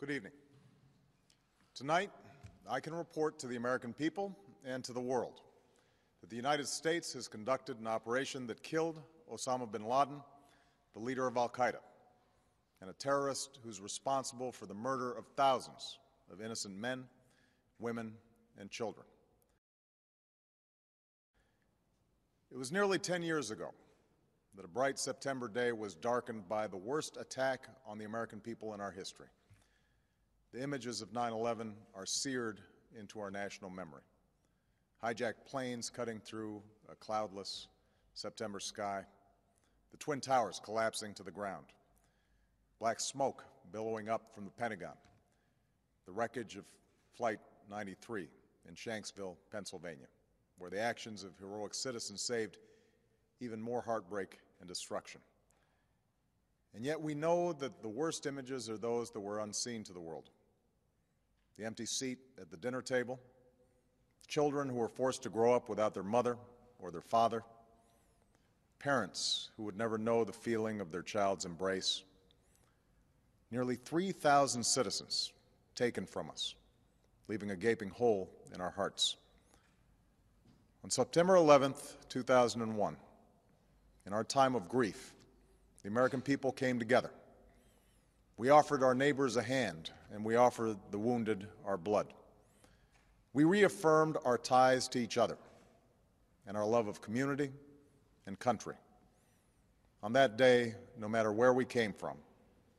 Good evening. Tonight, I can report to the American people and to the world that the United States has conducted an operation that killed Osama bin Laden, the leader of al-Qaeda, and a terrorist who's responsible for the murder of thousands of innocent men, women, and children. It was nearly 10 years ago that a bright September day was darkened by the worst attack on the American people in our history. The images of 9/11 are seared into our national memory. Hijacked planes cutting through a cloudless September sky, the Twin Towers collapsing to the ground, black smoke billowing up from the Pentagon, the wreckage of Flight 93 in Shanksville, Pennsylvania, where the actions of heroic citizens saved even more heartbreak and destruction. And yet we know that the worst images are those that were unseen to the world. The empty seat at the dinner table, children who were forced to grow up without their mother or their father, parents who would never know the feeling of their child's embrace, nearly 3,000 citizens taken from us, leaving a gaping hole in our hearts. On September 11th, 2001, in our time of grief, the American people came together. We offered our neighbors a hand, and we offered the wounded our blood. We reaffirmed our ties to each other and our love of community and country. On that day, no matter where we came from,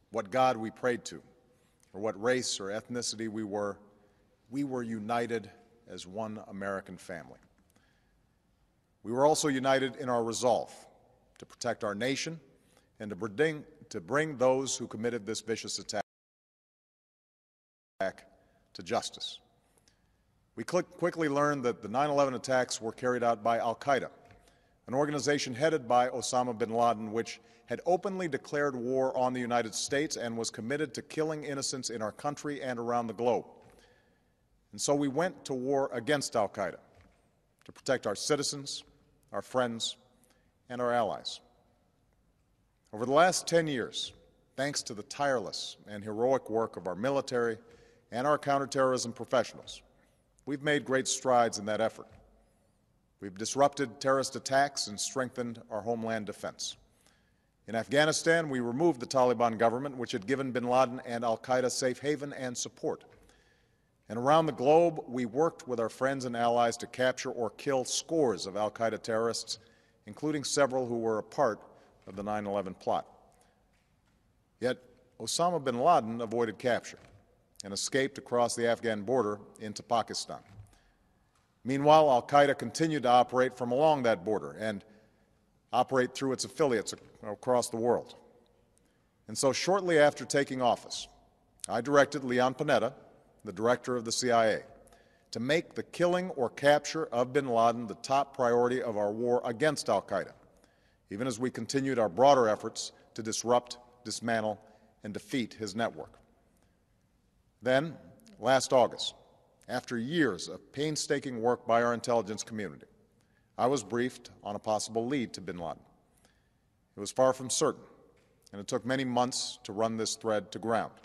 what God we prayed to, or what race or ethnicity we were united as one American family. We were also united in our resolve to protect our nation and to bring those who committed this vicious attack to justice. We quickly learned that the 9/11 attacks were carried out by al-Qaeda, an organization headed by Osama bin Laden, which had openly declared war on the United States and was committed to killing innocents in our country and around the globe. And so we went to war against al-Qaeda to protect our citizens, our friends, and our allies. Over the last 10 years, thanks to the tireless and heroic work of our military and our counterterrorism professionals, we've made great strides in that effort. We've disrupted terrorist attacks and strengthened our homeland defense. In Afghanistan, we removed the Taliban government, which had given bin Laden and al-Qaeda safe haven and support. And around the globe, we worked with our friends and allies to capture or kill scores of al-Qaeda terrorists, including several who were a part of the 9/11 plot. Yet Osama bin Laden avoided capture and escaped across the Afghan border into Pakistan. Meanwhile, al-Qaeda continued to operate from along that border and operate through its affiliates across the world. And so shortly after taking office, I directed Leon Panetta, the director of the CIA, to make the killing or capture of bin Laden the top priority of our war against al-Qaeda, even as we continued our broader efforts to disrupt, dismantle, and defeat his network. Then, last August, after years of painstaking work by our intelligence community, I was briefed on a possible lead to bin Laden. It was far from certain, and it took many months to run this thread to ground.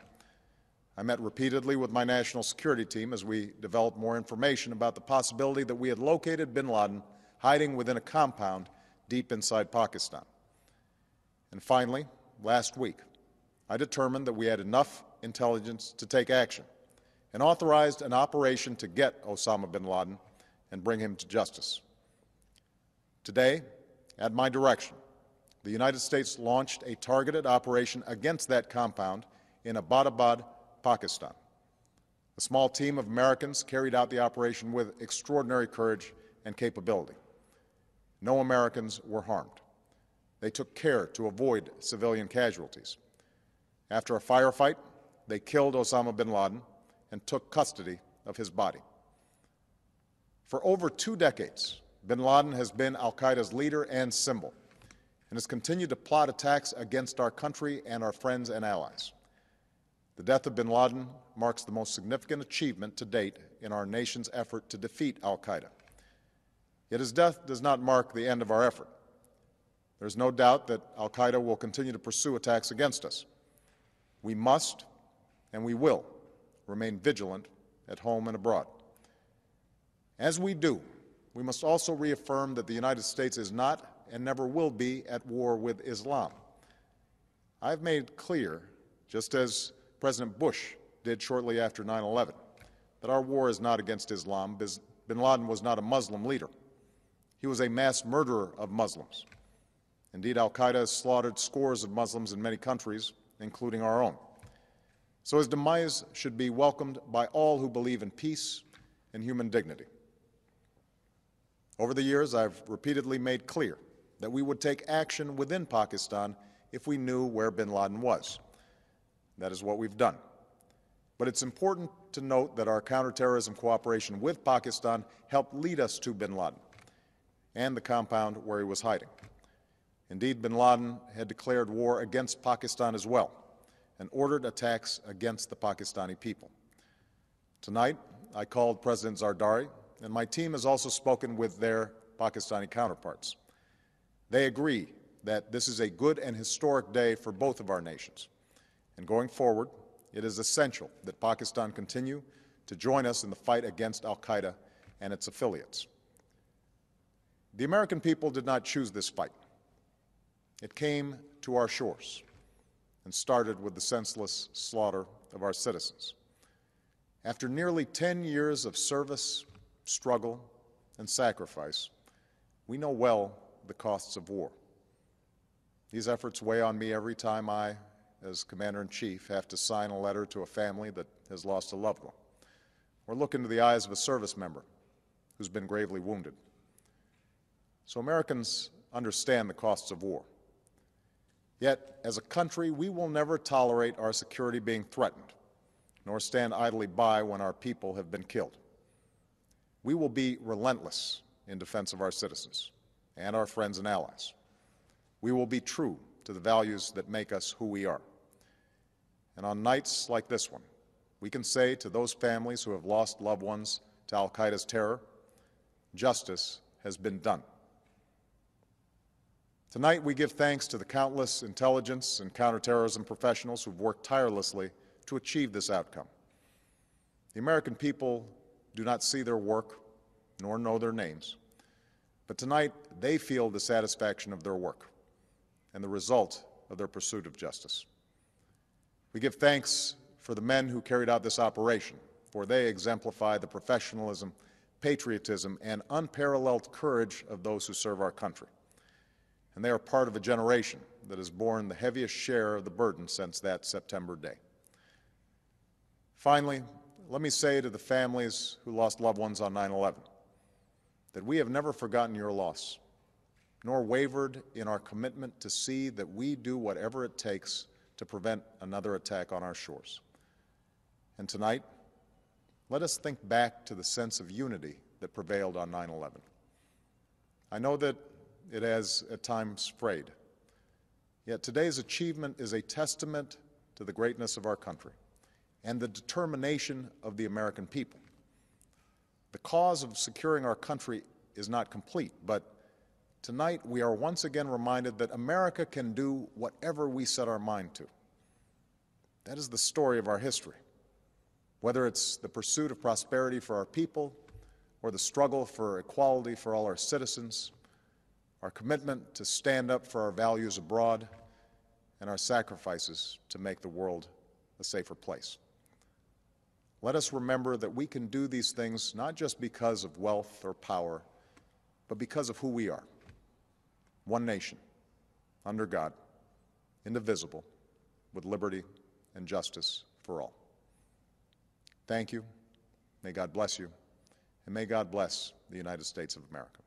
I met repeatedly with my national security team as we developed more information about the possibility that we had located bin Laden hiding within a compound deep inside Pakistan. And finally, last week, I determined that we had enough intelligence to take action and authorized an operation to get Osama bin Laden and bring him to justice. Today, at my direction, the United States launched a targeted operation against that compound in Abbottabad, Pakistan. A small team of Americans carried out the operation with extraordinary courage and capability. No Americans were harmed. They took care to avoid civilian casualties. After a firefight, they killed Osama bin Laden and took custody of his body. For over 2 decades, bin Laden has been al-Qaeda's leader and symbol, and has continued to plot attacks against our country and our friends and allies. The death of bin Laden marks the most significant achievement to date in our nation's effort to defeat al-Qaeda. Yet his death does not mark the end of our effort. There is no doubt that al-Qaeda will continue to pursue attacks against us. We must and we will remain vigilant at home and abroad. As we do, we must also reaffirm that the United States is not and never will be at war with Islam. I've made clear, just as President Bush did shortly after 9/11, that our war is not against Islam. Bin Laden was not a Muslim leader. He was a mass murderer of Muslims. Indeed, al-Qaeda has slaughtered scores of Muslims in many countries, including our own. So his demise should be welcomed by all who believe in peace and human dignity. Over the years, I've repeatedly made clear that we would take action within Pakistan if we knew where bin Laden was. That is what we've done. But it's important to note that our counterterrorism cooperation with Pakistan helped lead us to bin Laden and the compound where he was hiding. Indeed, bin Laden had declared war against Pakistan as well and ordered attacks against the Pakistani people. Tonight, I called President Zardari, and my team has also spoken with their Pakistani counterparts. They agree that this is a good and historic day for both of our nations. And going forward, it is essential that Pakistan continue to join us in the fight against al-Qaeda and its affiliates. The American people did not choose this fight. It came to our shores and started with the senseless slaughter of our citizens. After nearly 10 years of service, struggle, and sacrifice, we know well the costs of war. These efforts weigh on me every time I, as Commander-in-Chief, have to sign a letter to a family that has lost a loved one, or look into the eyes of a service member who's been gravely wounded. So Americans understand the costs of war. Yet, as a country, we will never tolerate our security being threatened, nor stand idly by when our people have been killed. We will be relentless in defense of our citizens and our friends and allies. We will be true to the values that make us who we are. And on nights like this one, we can say to those families who have lost loved ones to al-Qaeda's terror, justice has been done. Tonight, we give thanks to the countless intelligence and counterterrorism professionals who've worked tirelessly to achieve this outcome. The American people do not see their work nor know their names, but tonight they feel the satisfaction of their work and the result of their pursuit of justice. We give thanks for the men who carried out this operation, for they exemplify the professionalism, patriotism, and unparalleled courage of those who serve our country. And they are part of a generation that has borne the heaviest share of the burden since that September day. Finally, let me say to the families who lost loved ones on 9/11 that we have never forgotten your loss, nor wavered in our commitment to see that we do whatever it takes to prevent another attack on our shores. And tonight, let us think back to the sense of unity that prevailed on 9/11. I know that it has at times frayed, yet today's achievement is a testament to the greatness of our country and the determination of the American people. The cause of securing our country is not complete, but tonight we are once again reminded that America can do whatever we set our mind to. That is the story of our history. Whether it's the pursuit of prosperity for our people or the struggle for equality for all our citizens, our commitment to stand up for our values abroad, and our sacrifices to make the world a safer place. Let us remember that we can do these things not just because of wealth or power, but because of who we are. One nation, under God, indivisible, with liberty and justice for all. Thank you. May God bless you, and may God bless the United States of America.